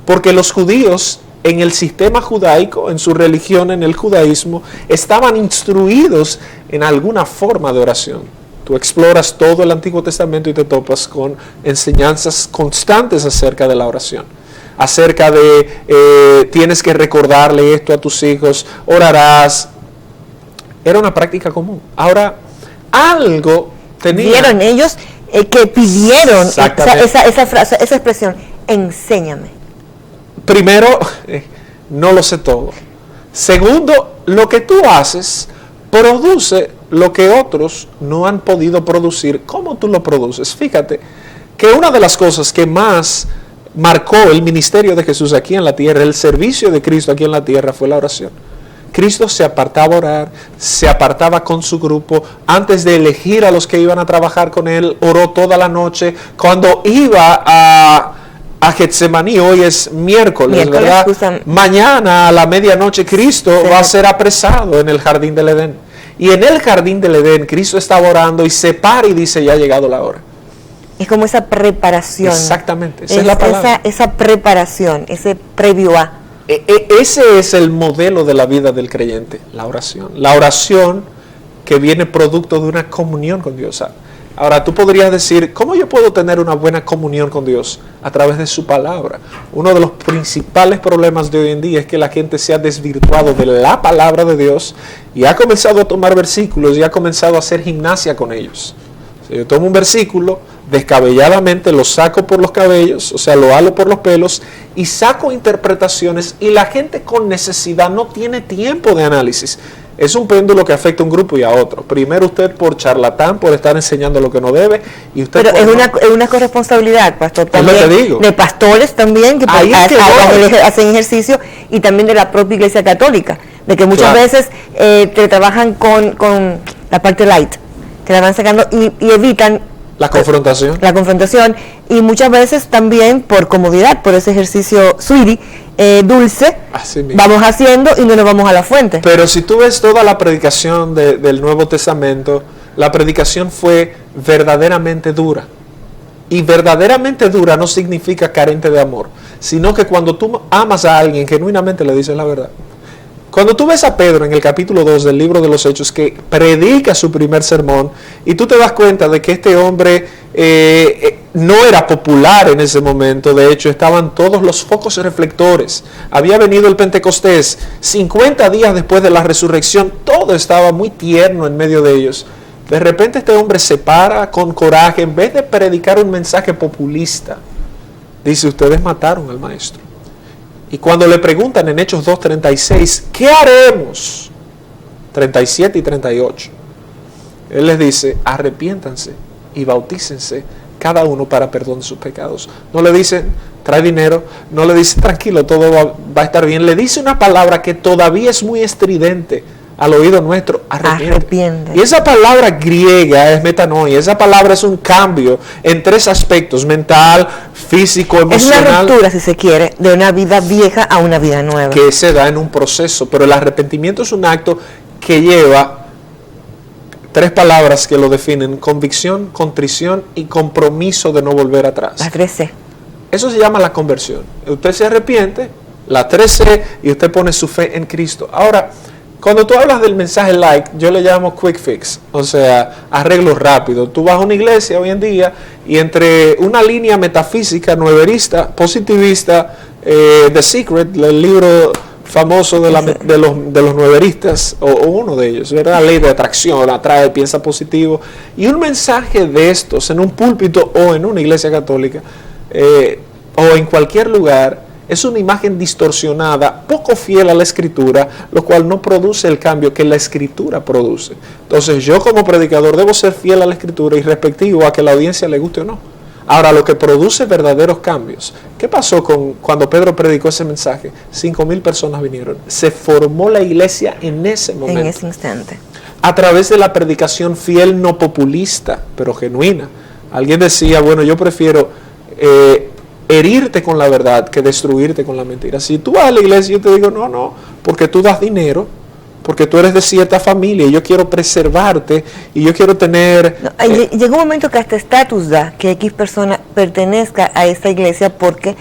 porque los judíos en el sistema judaico, en su religión, en el judaísmo, estaban instruidos en alguna forma de oración. Tú exploras todo el Antiguo Testamento y te topas con enseñanzas constantes acerca de la oración. Acerca de tienes que recordarle esto a tus hijos, orarás. Era una práctica común. Ahora, algo tenía. Vieron ellos que pidieron esa frase, esa expresión, enséñame. Primero, no lo sé todo. Segundo, lo que tú haces produce lo que otros no han podido producir. ¿Cómo tú lo produces? Fíjate que una de las cosas que más marcó el ministerio de Jesús aquí en la tierra, el servicio de Cristo aquí en la tierra, fue la oración. Cristo se apartaba a orar, se apartaba con su grupo. Antes de elegir a los que iban a trabajar con él, oró toda la noche. Cuando iba a Getsemaní, hoy es miércoles, ¿verdad? Mañana a la medianoche Cristo va a ser apresado en el jardín del Edén. Y en el jardín del Edén Cristo estaba orando y se para y dice, ya ha llegado la hora. Es como esa preparación. Exactamente, esa es la palabra. Esa preparación, ese previo a. Ese es el modelo de la vida del creyente, la oración. La oración que viene producto de una comunión con Dios. Ahora, tú podrías decir, ¿cómo yo puedo tener una buena comunión con Dios? A través de su palabra. Uno de los principales problemas de hoy en día es que la gente se ha desvirtuado de la palabra de Dios y ha comenzado a tomar versículos y ha comenzado a hacer gimnasia con ellos. Si yo tomo un versículo, descabelladamente lo saco por los cabellos, o sea, lo halo por los pelos y saco interpretaciones, y la gente con necesidad no tiene tiempo de análisis. Es un péndulo que afecta a un grupo y a otro. Primero usted por charlatán, por estar enseñando lo que no debe, y usted Pero por es una corresponsabilidad, pastor, Es lo también, que digo. de pastores también, que Ahí es que voy. hacen ejercicio, y también de la propia Iglesia Católica, de que muchas Claro. veces te trabajan con la parte light, que la van sacando y evitan la confrontación. la confrontación, y muchas veces también por comodidad, por ese ejercicio sweetie, dulce, Así mismo. vamos haciendo y no nos vamos a la fuente. Pero si tú ves toda la predicación del Nuevo Testamento, la predicación fue verdaderamente dura. Y verdaderamente dura no significa carente de amor, sino que cuando tú amas a alguien, genuinamente le dices la verdad. Cuando tú ves a Pedro en el capítulo 2 del libro de los Hechos, que predica su primer sermón, y tú te das cuenta de que este hombre no era popular en ese momento. De hecho, estaban todos los focos reflectores. Había venido el Pentecostés, 50 días después de la resurrección, todo estaba muy tierno en medio de ellos. De repente este hombre se para con coraje, en vez de predicar un mensaje populista, dice: ustedes mataron al maestro. Y cuando le preguntan en Hechos 2:36, ¿qué haremos? 37 y 38. Él les dice: arrepiéntanse y bautícense cada uno para perdón de sus pecados. No le dicen: trae dinero. No le dice: tranquilo, todo va a estar bien. Le dice una palabra que todavía es muy estridente al oído nuestro: arrepiente. Y esa palabra griega es metanoia. Esa palabra es un cambio en 3 aspectos: mental, físico, emocional. Es una ruptura, si se quiere, de una vida vieja a una vida nueva. Que se da en un proceso, pero el arrepentimiento es un acto que lleva 3 palabras que lo definen: convicción, contrición y compromiso de no volver atrás. La 3C. Eso se llama la conversión. Usted se arrepiente, la 3C, y usted pone su fe en Cristo. Ahora, cuando tú hablas del mensaje light, yo le llamo quick fix, o sea, arreglo rápido. Tú vas a una iglesia hoy en día y entre una línea metafísica, nueverista, positivista, The Secret, el libro famoso de los nueveristas, o uno de ellos, ¿verdad? La ley de atracción, atrae, piensa positivo, y un mensaje de estos en un púlpito o en una iglesia católica, o en cualquier lugar, es una imagen distorsionada, poco fiel a la Escritura, lo cual no produce el cambio que la Escritura produce. Entonces yo como predicador debo ser fiel a la Escritura y respectivo a que la audiencia le guste o no. Ahora, lo que produce verdaderos cambios. ¿Qué pasó cuando Pedro predicó ese mensaje? 5,000 personas vinieron. Se formó la iglesia en ese momento. En ese instante. A través de la predicación fiel, no populista, pero genuina. Alguien decía: bueno, yo prefiero herirte con la verdad que destruirte con la mentira. Si tú vas a la iglesia, yo te digo: no, porque tú das dinero, porque tú eres de cierta familia y yo quiero preservarte y yo quiero tener... Llega un momento que hasta estatus da que X persona pertenezca a esta iglesia porque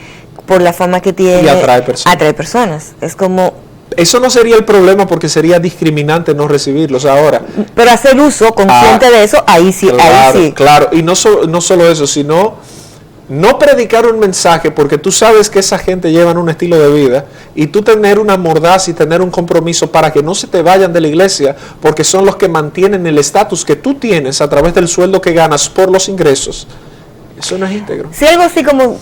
por la fama que tiene y atrae personas. Atrae personas. Es como... Eso no sería el problema porque sería discriminante no recibirlos ahora. Pero hacer uso consciente de eso, ahí sí, claro, ahí sí. Claro, y no solo eso, sino no predicar un mensaje porque tú sabes que esa gente lleva un estilo de vida y tú tener una mordaz y tener un compromiso para que no se te vayan de la iglesia porque son los que mantienen el estatus que tú tienes a través del sueldo que ganas por los ingresos. Eso no es íntegro. Si algo así como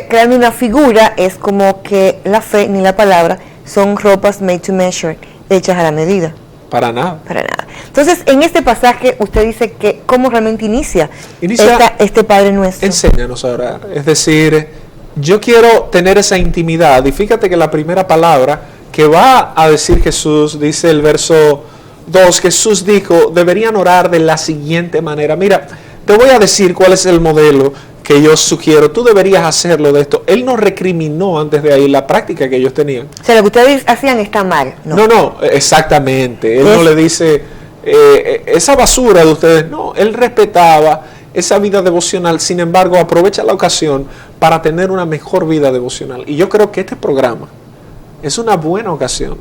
creando una figura es como que la fe ni la palabra son ropas made to measure, hechas a la medida. Para nada. Para nada. Entonces, en este pasaje usted dice que cómo realmente inicia este Padre Nuestro. Enséñanos a orar. Es decir, yo quiero tener esa intimidad. Y fíjate que la primera palabra que va a decir Jesús, dice el verso 2, Jesús dijo: deberían orar de la siguiente manera. Mira, te voy a decir cuál es el modelo que yo sugiero. Tú deberías hacerlo de esto. Él nos recriminó antes de ahí la práctica que ellos tenían. O sea, lo que ustedes hacían está mal. No, exactamente. Él no le dice esa basura de ustedes. No, él respetaba esa vida devocional. Sin embargo, aprovecha la ocasión para tener una mejor vida devocional. Y yo creo que este programa es una buena ocasión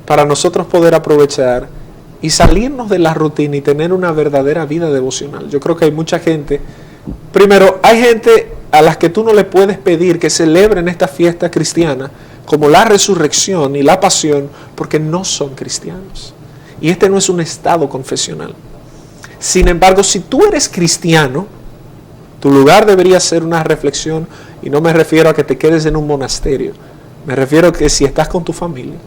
para nosotros poder aprovechar y salirnos de la rutina y tener una verdadera vida devocional. Yo creo que hay mucha gente. Primero, hay gente a las que tú no le puedes pedir que celebren esta fiesta cristiana como la resurrección y la pasión porque no son cristianos. Y este no es un estado confesional. Sin embargo, si tú eres cristiano, tu lugar debería ser una reflexión, y no me refiero a que te quedes en un monasterio. Me refiero a que si estás con tu familia,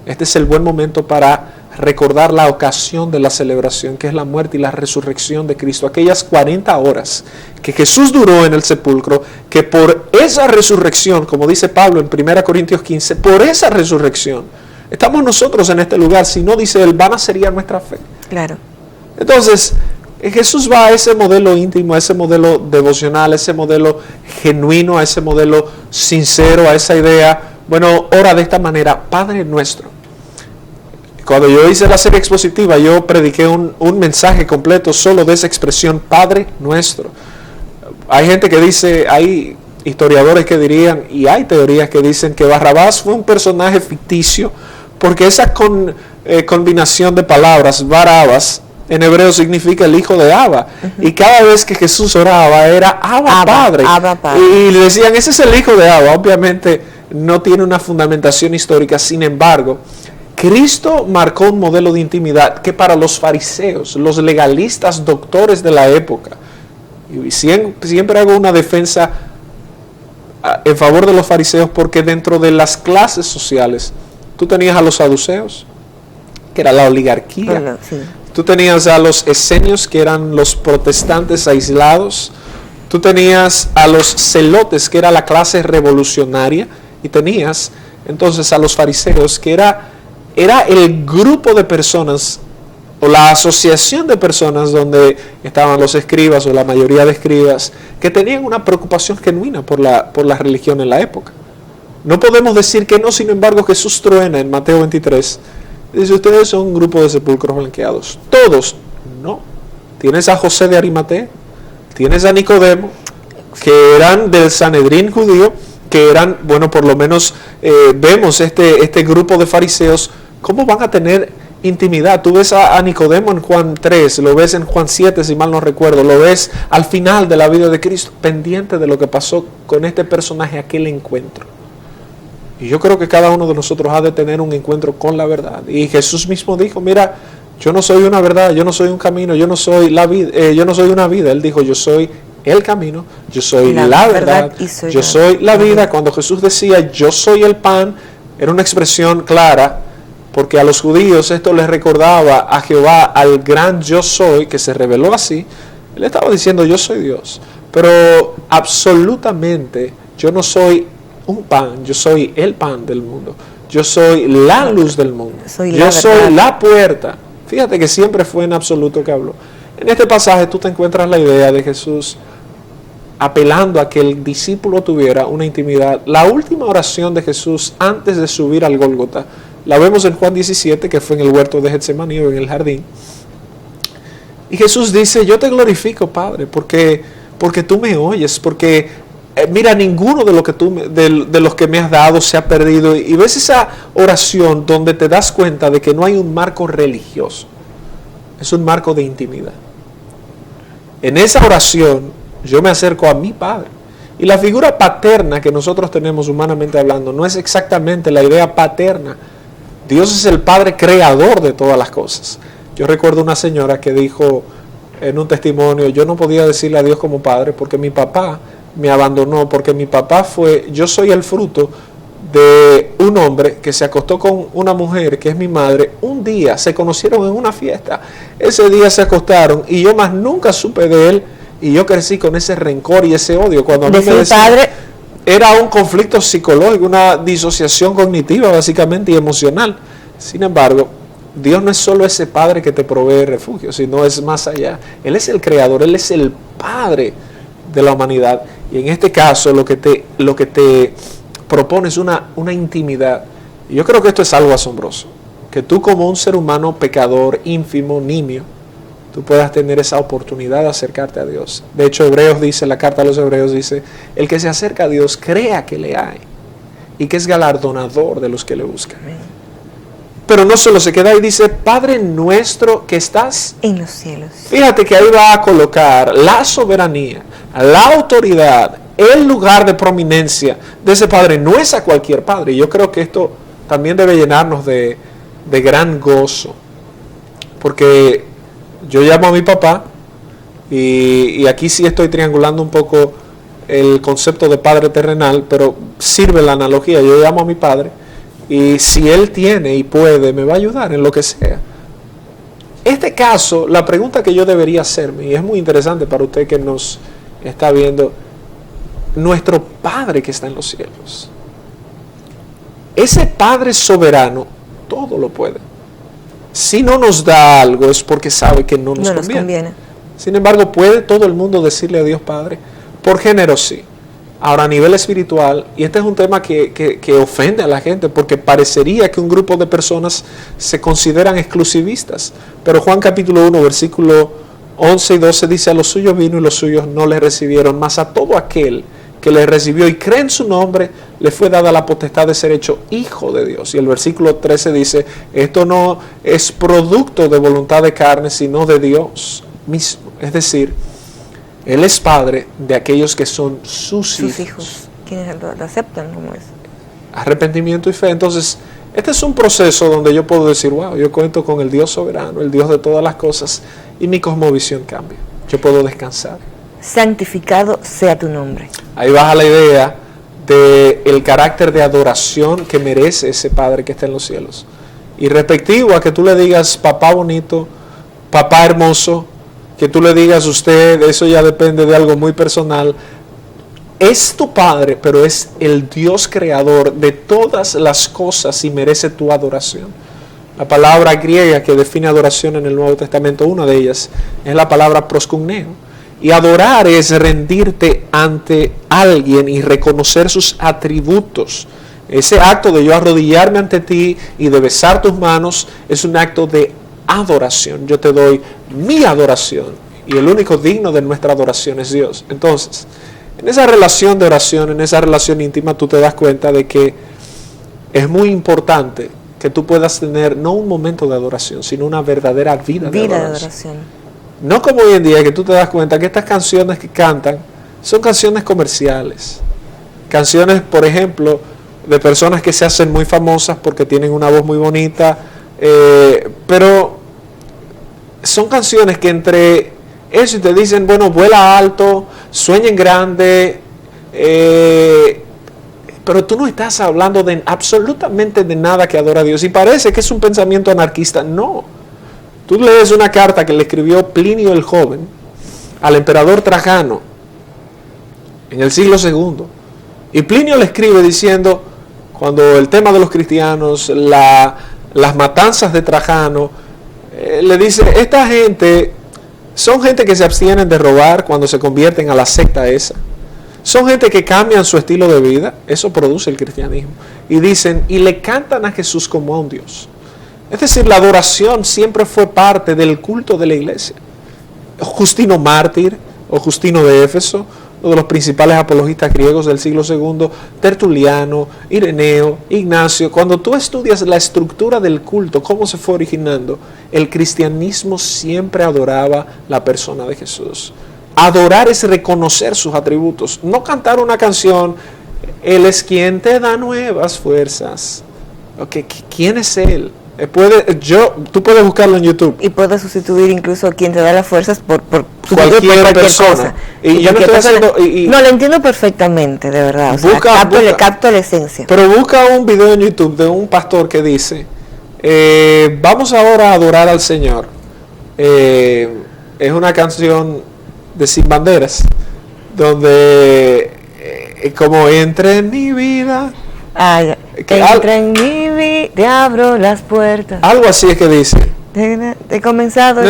este es el buen momento para recordar la ocasión de la celebración, que es la muerte y la resurrección de Cristo, aquellas 40 horas que Jesús duró en el sepulcro, que por esa resurrección, como dice Pablo en 1 Corintios 15, por esa resurrección, estamos nosotros en este lugar. Si no, dice él, vana sería nuestra fe. Claro. Entonces, Jesús va a ese modelo íntimo, a ese modelo devocional, a ese modelo genuino, a ese modelo sincero, a esa idea. Bueno, ora de esta manera: Padre nuestro. Cuando yo hice la serie expositiva, yo prediqué un mensaje completo solo de esa expresión, Padre nuestro. Hay gente que dice, hay historiadores que dirían, y hay teorías que dicen que Barrabás fue un personaje ficticio, porque esa combinación de palabras, Barabas, en hebreo significa el hijo de Abba. Y cada vez que Jesús oraba era Abba Padre. Abba Padre. Y le decían, ese es el hijo de Abba. Obviamente no tiene una fundamentación histórica. Sin embargo, Cristo marcó un modelo de intimidad que para los fariseos, los legalistas doctores de la época, y siempre hago una defensa en favor de los fariseos, porque dentro de las clases sociales tú tenías a los saduceos, que era la oligarquía. Sí. Tú tenías a los esenios, que eran los protestantes aislados. Tú tenías a los celotes, que era la clase revolucionaria. Y tenías entonces a los fariseos, que era el grupo de personas, o la asociación de personas donde estaban los escribas, o la mayoría de escribas, que tenían una preocupación genuina por la religión en la época. No podemos decir que no. Sin embargo, Jesús truena en Mateo 23. Dice, ustedes son un grupo de sepulcros blanqueados. Todos, no. Tienes a José de Arimatea, tienes a Nicodemo, que eran del Sanedrín judío, que eran, bueno, por lo menos vemos este grupo de fariseos, ¿cómo van a tener intimidad? Tú ves a Nicodemo en Juan 3, lo ves en Juan 7, si mal no recuerdo, lo ves al final de la vida de Cristo, pendiente de lo que pasó con este personaje, aquel encuentro. Y yo creo que cada uno de nosotros ha de tener un encuentro con la verdad. Y Jesús mismo dijo, mira, yo no soy una verdad, yo no soy un camino, yo no soy la vida, yo no soy una vida. Él dijo, yo soy el camino, yo soy la verdad, yo soy la vida. Cuando Jesús decía, yo soy el pan, era una expresión clara, porque a los judíos esto les recordaba a Jehová, al gran yo soy, que se reveló así. Él estaba diciendo, yo soy Dios. Pero absolutamente, yo no soy un pan, yo soy el pan del mundo, yo soy la luz del mundo, yo soy la puerta. Fíjate que siempre fue en absoluto que habló. En este pasaje tú te encuentras la idea de Jesús apelando a que el discípulo tuviera una intimidad. La última oración de Jesús antes de subir al Gólgota la vemos en Juan 17, que fue en el huerto de Getsemaní, o en el jardín. Y Jesús dice, yo te glorifico, Padre, porque tú me oyes, porque mira, ninguno de los que me has dado se ha perdido. Y ves esa oración donde te das cuenta de que no hay un marco religioso, es un marco de intimidad. En esa oración yo me acerco a mi Padre. Y la figura paterna que nosotros tenemos humanamente hablando no es exactamente la idea paterna. Dios es el Padre creador de todas las cosas. Yo recuerdo una señora que dijo en un testimonio, yo no podía decirle a Dios como Padre porque mi papá me abandonó, porque mi papá yo soy el fruto de un hombre que se acostó con una mujer que es mi madre. Un día se conocieron en una fiesta, ese día se acostaron y yo más nunca supe de él, y yo crecí con ese rencor y ese odio. Cuando a mí me decían, padre, era un conflicto psicológico, una disociación cognitiva básicamente y emocional. Sin embargo, Dios no es solo ese Padre que te provee refugio, sino es más allá. Él es el creador, Él es el Padre de la humanidad. Y en este caso lo que te propone es una intimidad. Y yo creo que esto es algo asombroso, que tú como un ser humano pecador, ínfimo, nimio, tú puedas tener esa oportunidad de acercarte a Dios. De hecho, Hebreos dice, la carta a los Hebreos dice, el que se acerca a Dios crea que le hay y que es galardonador de los que le buscan. Pero no solo se queda ahí, dice, Padre nuestro que estás en los cielos. Fíjate que ahí va a colocar la soberanía, la autoridad, el lugar de prominencia de ese Padre. No es a cualquier Padre. Yo creo que esto también debe llenarnos de gran gozo. Porque yo llamo a mi papá, y aquí sí estoy triangulando un poco el concepto de Padre terrenal, pero sirve la analogía. Yo llamo a mi Padre, y si Él tiene y puede, me va a ayudar en lo que sea. este caso, la pregunta que yo debería hacerme, y es muy interesante para usted que nos está viendo, nuestro Padre que está en los cielos, ese Padre soberano, todo lo puede. Si no nos da algo es porque sabe que no nos conviene. Sin embargo, ¿puede todo el mundo decirle a Dios Padre? Por género sí. Ahora, a nivel espiritual, y este es un tema que ofende a la gente, porque parecería que un grupo de personas se consideran exclusivistas. Pero Juan capítulo 1, versículo 11 y 12 dice: a los suyos vino y los suyos no le recibieron, mas a todo aquel que le recibió y cree en su nombre, le fue dada la potestad de ser hecho hijo de Dios. Y el versículo 13 dice: esto no es producto de voluntad de carne, sino de Dios mismo. Es decir, Él es Padre de aquellos que son sus hijos. Quienes lo aceptan como es. Arrepentimiento y fe. Entonces, este es un proceso donde yo puedo decir: wow, yo cuento con el Dios soberano, el Dios de todas las cosas, y mi cosmovisión cambia. Yo puedo descansar. Santificado sea tu nombre. Ahí baja la idea del carácter de adoración que merece ese Padre que está en los cielos. Y respectivo a que tú le digas papá bonito, papá hermoso, que tú le digas usted, eso ya depende de algo muy personal. Es tu Padre, pero es el Dios creador de todas las cosas y merece tu adoración. La palabra griega que define adoración en el Nuevo Testamento, una de ellas, es la palabra proskuneo. Y adorar es rendirte ante alguien y reconocer sus atributos. Ese acto de yo arrodillarme ante ti y de besar tus manos es un acto de adoración. Yo te doy mi adoración y el único digno de nuestra adoración es Dios. Entonces, en esa relación de oración, en esa relación íntima, tú te das cuenta de que es muy importante que tú puedas tener no un momento de adoración, sino una verdadera vida de adoración. No como hoy en día, que tú te das cuenta que estas canciones que cantan son canciones comerciales. Canciones, por ejemplo, de personas que se hacen muy famosas porque tienen una voz muy bonita, pero son canciones que entre eso y te dicen, bueno, vuela alto, sueña en grande, pero tú no estás hablando de absolutamente de nada que adora a Dios. Y parece que es un pensamiento anarquista. No. Tú lees una carta que le escribió Plinio el Joven al emperador Trajano en el siglo II. Y Plinio le escribe diciendo, cuando el tema de los cristianos, las matanzas de Trajano, le dice, esta gente son gente que se abstienen de robar cuando se convierten a la secta esa. Son gente que cambian su estilo de vida, eso produce el cristianismo. Y dicen, y le cantan a Jesús como a un Dios. Es decir, la adoración siempre fue parte del culto de la iglesia. Justino Mártir o Justino de Éfeso, uno de los principales apologistas griegos del siglo II, Tertuliano, Ireneo, Ignacio, cuando tú estudias la estructura del culto, cómo se fue originando, el cristianismo siempre adoraba la persona de Jesús. Adorar es reconocer sus atributos, no cantar una canción, Él es quien te da nuevas fuerzas. Okay, ¿quién es Él? Tú puedes buscarlo en YouTube. Y puedes sustituir incluso quien te da las fuerzas por cualquier persona. Cosa. Y yo no estoy haciendo... no, lo entiendo perfectamente, de verdad. Le capto la esencia. Pero busca un video en YouTube de un pastor que dice, vamos ahora a adorar al Señor. Es una canción de Sin Banderas, donde como entra en mi vida... entra en mi vida, te abro las puertas. Algo así es que dice. He comenzado.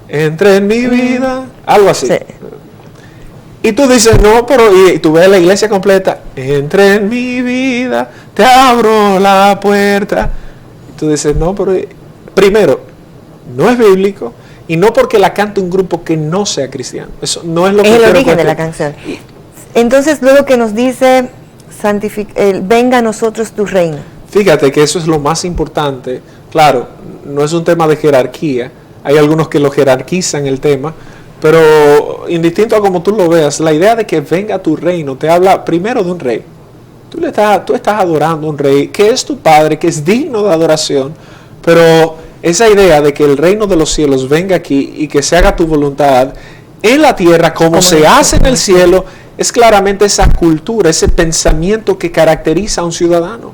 Entra en mi vida. Algo así. Sí. Y tú dices, no, pero y tú ves la iglesia completa. Entra en mi vida, te abro la puerta. Y tú dices, no, pero primero, no es bíblico. Y no porque la cante un grupo que no sea cristiano. Eso no es lo que es el origen de la canción. Entonces, luego que nos dice, venga a nosotros tu reino. Fíjate que eso es lo más importante. Claro, no es un tema de jerarquía. Hay algunos que lo jerarquizan el tema. Pero, indistinto a como tú lo veas, la idea de que venga tu reino te habla primero de un rey. Tú estás adorando a un rey que es tu Padre, que es digno de adoración. Pero esa idea de que el reino de los cielos venga aquí y que se haga tu voluntad en la tierra como se hace en el cielo, es claramente esa cultura, ese pensamiento que caracteriza a un ciudadano.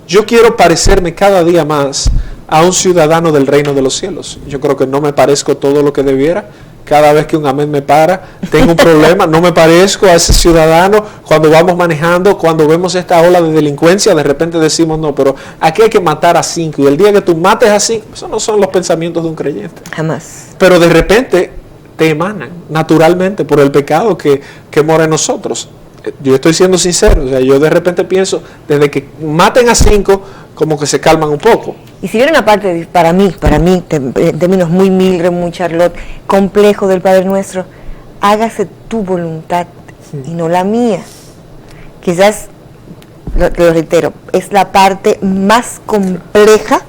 Yo quiero parecerme cada día más a un ciudadano del reino de los cielos. Yo creo que no me parezco todo lo que debiera. Cada vez que un amén me para, tengo un problema. No me parezco a ese ciudadano. Cuando vamos manejando, cuando vemos esta ola de delincuencia, de repente decimos, no, pero aquí hay que matar a 5. Y el día que tú mates a 5, esos no son los pensamientos de un creyente. Jamás. Pero de repente te emanan naturalmente por el pecado que mora en nosotros. Yo estoy siendo sincero, o sea, yo de repente pienso, desde que maten a 5, como que se calman un poco. Y si viene una parte, para mí, en términos muy Mildred, muy Charlotte, complejo del Padre Nuestro, hágase tu voluntad y no la mía. Quizás, lo reitero, es la parte más compleja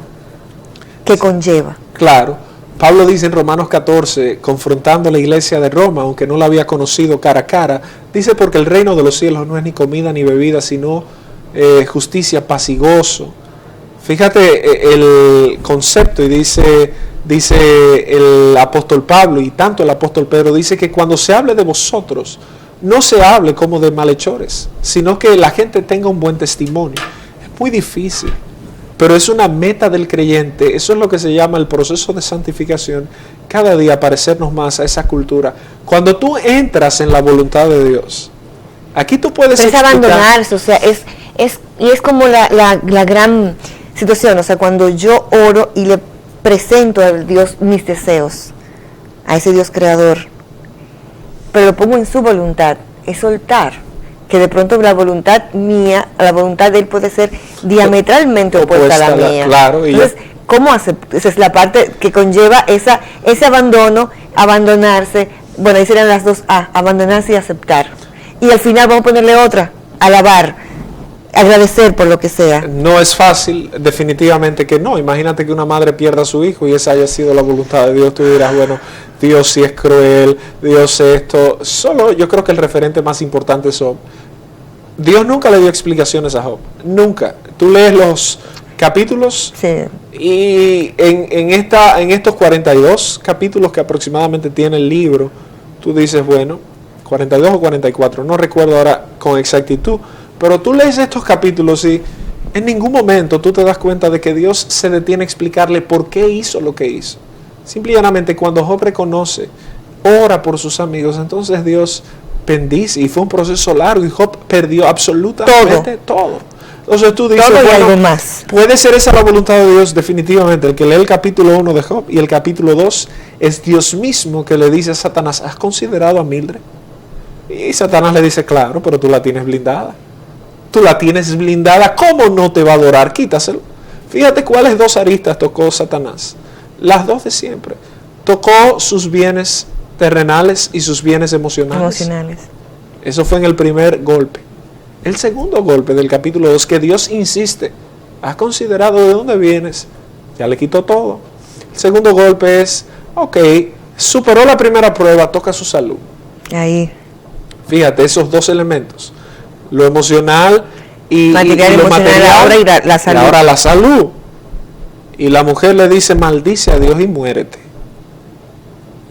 que conlleva. Claro. Pablo dice en Romanos 14, confrontando a la iglesia de Roma, aunque no la había conocido cara a cara, dice, porque el reino de los cielos no es ni comida ni bebida, sino justicia, paz y gozo. Fíjate el concepto, y dice el apóstol Pablo, y tanto el apóstol Pedro, dice que cuando se hable de vosotros, no se hable como de malhechores, sino que la gente tenga un buen testimonio. Es muy difícil, pero es una meta del creyente. Eso es lo que se llama el proceso de santificación, cada día parecernos más a esa cultura. Cuando tú entras en la voluntad de Dios, aquí tú puedes es abandonarse, o sea, es como la gran situación, o sea, cuando yo oro y le presento a Dios mis deseos, a ese Dios creador, pero lo pongo en su voluntad, es soltar, que de pronto la voluntad mía, la voluntad de Él puede ser diametralmente opuesta a la mía. Claro, entonces, ¿cómo aceptar? Esa es la parte que conlleva ese abandono, abandonarse, bueno, ahí serían las dos A, abandonarse y aceptar. Y al final vamos a ponerle otra, alabar, agradecer por lo que sea. No es fácil, definitivamente que no. Imagínate que una madre pierda a su hijo y esa haya sido la voluntad de Dios. Tú dirás, bueno, Dios sí es cruel, Dios esto. Solo yo creo que el referente más importante es Job. Dios nunca le dio explicaciones a Job, nunca. Tú lees los capítulos, sí, y en estos 42 capítulos que aproximadamente tiene el libro, tú dices, bueno, 42 o 44, no recuerdo ahora con exactitud, pero tú lees estos capítulos y en ningún momento tú te das cuenta de que Dios se detiene a explicarle por qué hizo lo que hizo. Simplemente cuando Job reconoce, ora por sus amigos, entonces Dios bendice, y fue un proceso largo y Job perdió absolutamente todo. Entonces tú dices, todo y bueno, algo más. Puede ser esa la voluntad de Dios, definitivamente. El que lee el capítulo 1 de Job y el capítulo 2 es Dios mismo que le dice a Satanás, ¿has considerado a Mildred? Y Satanás le dice, claro, pero tú la tienes blindada. Tú la tienes blindada, ¿cómo no te va a adorar? Quítaselo. Fíjate cuáles dos aristas tocó Satanás. Las dos de siempre. Tocó sus bienes terrenales y sus bienes emocionales. Eso fue en el primer golpe. El segundo golpe del capítulo 2, que Dios insiste, ¿has considerado de dónde vienes? Ya le quitó todo. El segundo golpe es, ok, superó la primera prueba, toca su salud. Ahí. Fíjate, esos dos elementos, lo emocional y lo emocional, material, ahora y la salud. Y ahora la salud. Y la mujer le dice, maldice a Dios y muérete.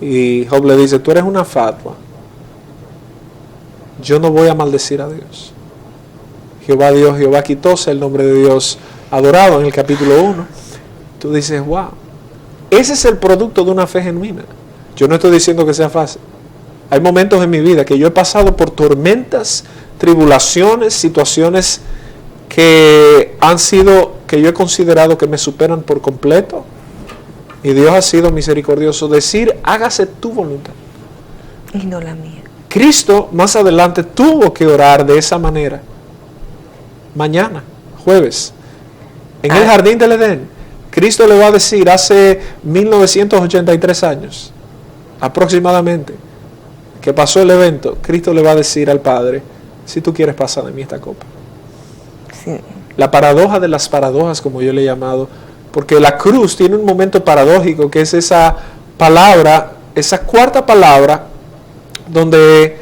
Y Job le dice, tú eres una fatua. Yo no voy a maldecir a Dios. Jehová quitóse, el nombre de Dios adorado en el capítulo 1. Tú dices, wow, ese es el producto de una fe genuina. Yo no estoy diciendo que sea fácil. Hay momentos en mi vida que yo he pasado por tormentas, tribulaciones, situaciones que yo he considerado que me superan por completo, y Dios ha sido misericordioso. Decir, hágase tu voluntad y no la mía. Cristo más adelante tuvo que orar de esa manera. Mañana, jueves, en el jardín del Edén, Cristo le va a decir, hace 1983 años aproximadamente que pasó el evento, Cristo le va a decir al Padre, si tú quieres pasar de mí esta copa. Sí. La paradoja de las paradojas, como yo le he llamado, porque la cruz tiene un momento paradójico, que es esa palabra, esa cuarta palabra, donde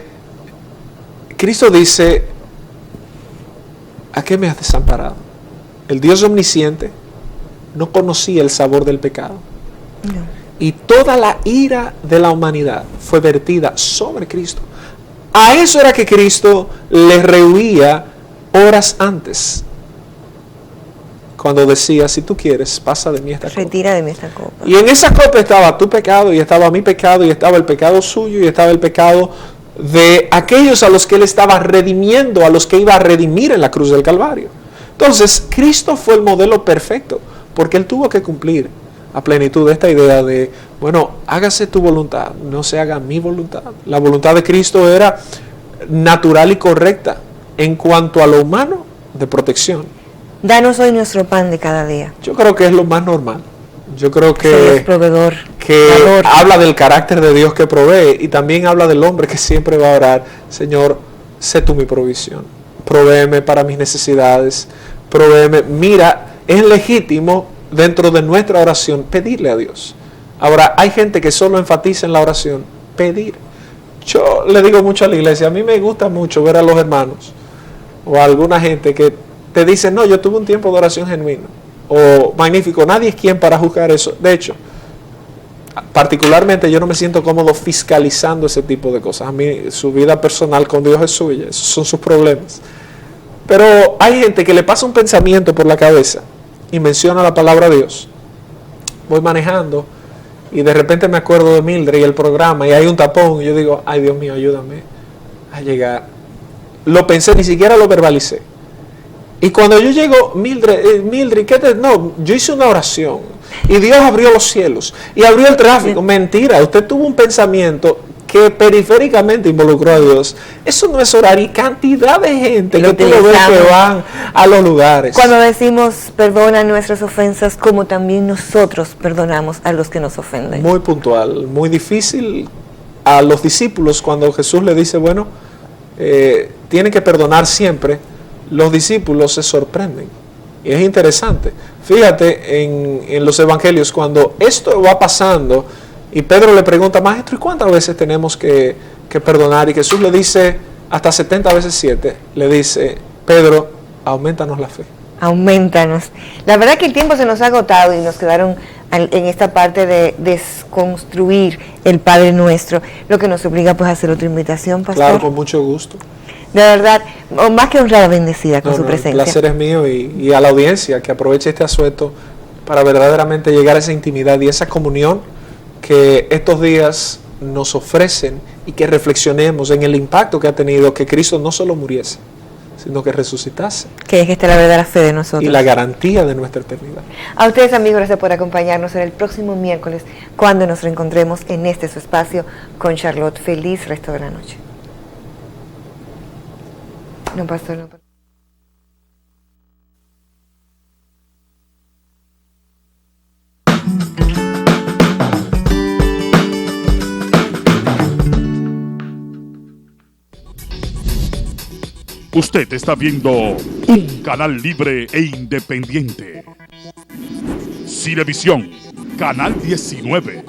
Cristo dice, ¿a qué me has desamparado? El Dios omnisciente no conocía el sabor del pecado. No. Y toda la ira de la humanidad fue vertida sobre Cristo. A eso era que Cristo le rehuía horas antes. cuando decía, si tú quieres, pasa de mí esta copa. Retira de mí esta copa. Y en esa copa estaba tu pecado, y estaba mi pecado, y estaba el pecado suyo, y estaba el pecado de aquellos a los que Él estaba redimiendo, a los que iba a redimir en la cruz del Calvario. Entonces, Cristo fue el modelo perfecto, porque Él tuvo que cumplir a plenitud esta idea de, bueno, hágase tu voluntad, no se haga mi voluntad. La voluntad de Cristo era natural y correcta en cuanto a lo humano de protección. Danos hoy nuestro pan de cada día. Yo creo que es lo más normal. Yo creo Soy el que proveedor. habla del carácter de Dios que provee, y también habla del hombre que siempre va a orar, Señor, sé tú mi provisión, provéeme para mis necesidades, provéeme. Mira, es legítimo dentro de nuestra oración pedirle a Dios. Ahora, hay gente que solo enfatiza en la oración pedir. Yo le digo mucho a la iglesia, a mí me gusta mucho ver a los hermanos o a alguna gente que te dice, no, yo tuve un tiempo de oración genuino, o magnífico. Nadie es quien para juzgar eso. De hecho, particularmente yo no me siento cómodo fiscalizando ese tipo de cosas. A mí su vida personal con Dios es suya, esos son sus problemas. Pero hay gente que le pasa un pensamiento por la cabeza y menciona la palabra Dios. Voy manejando y de repente me acuerdo de Mildred y el programa, y hay un tapón, y yo digo, ay Dios mío, ayúdame a llegar. Lo pensé, ni siquiera lo verbalicé. Y cuando yo llego, Mildred, no, yo hice una oración y Dios abrió los cielos y abrió el tráfico. Mentira, usted tuvo un pensamiento que periféricamente involucró a Dios. Eso no es orar. Y cantidad de gente que tú lo ves que van a los lugares. Cuando decimos perdona nuestras ofensas, como también nosotros perdonamos a los que nos ofenden. Muy puntual, muy difícil a los discípulos cuando Jesús le dice, bueno, tienen que perdonar siempre. Los discípulos se sorprenden. Y es interesante. Fíjate en los evangelios, cuando esto va pasando y Pedro le pregunta, maestro, ¿y cuántas veces tenemos que perdonar? Y Jesús le dice, hasta 70 veces 7. Le dice, Pedro, aumentanos la fe. Aumentanos. La verdad que el tiempo se nos ha agotado y nos quedaron en esta parte de desconstruir el Padre Nuestro, lo que nos obliga pues a hacer otra invitación, pastor. Claro, con mucho gusto. De verdad, más que honrada, bendecida con su presencia. El placer es mío, y a la audiencia que aproveche este asueto para verdaderamente llegar a esa intimidad y esa comunión que estos días nos ofrecen, y que reflexionemos en el impacto que ha tenido que Cristo no solo muriese, sino que resucitase. Que es esta la verdadera fe de nosotros. Y la garantía de nuestra eternidad. A ustedes, amigos, gracias por acompañarnos en el próximo miércoles, cuando nos reencontremos en este su espacio con Charlotte. Feliz resto de la noche. No, pastor, no. Usted está viendo un canal libre e independiente. Cinevisión, Canal 19.